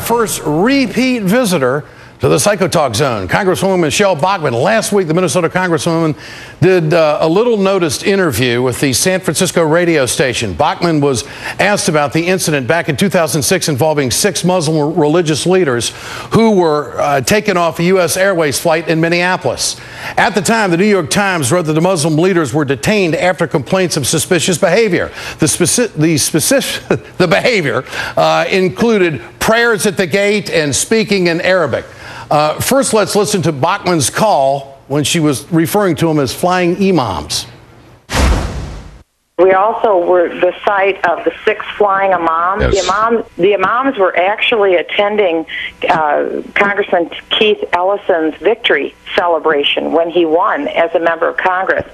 first repeat visitor to the Psycho Talk Zone. Congresswoman Michele Bachmann. Last week, the Minnesota Congresswoman did a little-noticed interview with the San Francisco radio station. Bachmann was asked about the incident back in 2006 involving 6 Muslim religious leaders who were taken off a U.S. Airways flight in Minneapolis. At the time, the New York Times wrote that the Muslim leaders were detained after complaints of suspicious behavior. The behavior included prayers at the gate and speaking in Arabic. First, let's listen to Bachmann's call when she was referring to them as flying imams. We also were the site of the 6 flying imams. Yes. The imams were actually attending Congressman Keith Ellison's victory celebration when he won as a member of Congress.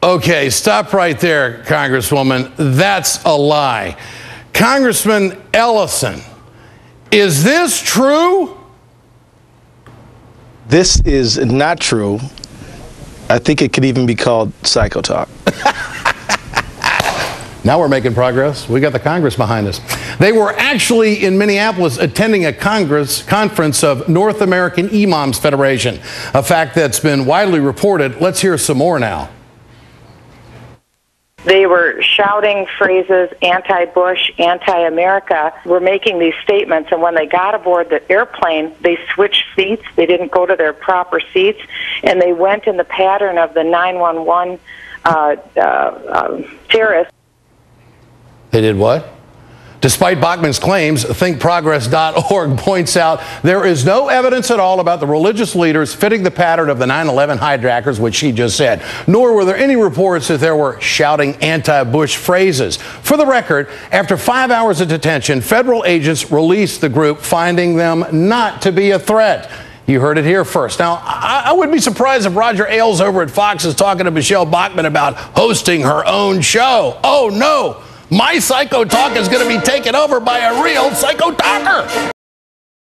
Okay, stop right there, Congresswoman. That's a lie. Congressman Ellison, is this true? This is not true. I think it could even be called Psycho Talk. Now we're making progress. We got the Congress behind us. They were actually in Minneapolis attending a conference of North American Imams Federation, a fact that's been widely reported. Let's hear some more now. They were shouting phrases, anti-Bush, anti-America, were making these statements, and when they got aboard the airplane, they switched seats. They didn't go to their proper seats, and they went in the pattern of the 911 terrorists. They did what? Despite Bachmann's claims, thinkprogress.org points out there is no evidence at all about the religious leaders fitting the pattern of the 9/11 hijackers, which she just said, nor were there any reports that there were shouting anti-Bush phrases. For the record, after 5 hours of detention, federal agents released the group, finding them not to be a threat. You heard it here first. Now, I wouldn't be surprised if Roger Ailes over at Fox is talking to Michele Bachmann about hosting her own show. Oh, no. My Psycho Talk is going to be taken over by a real Psycho Talker.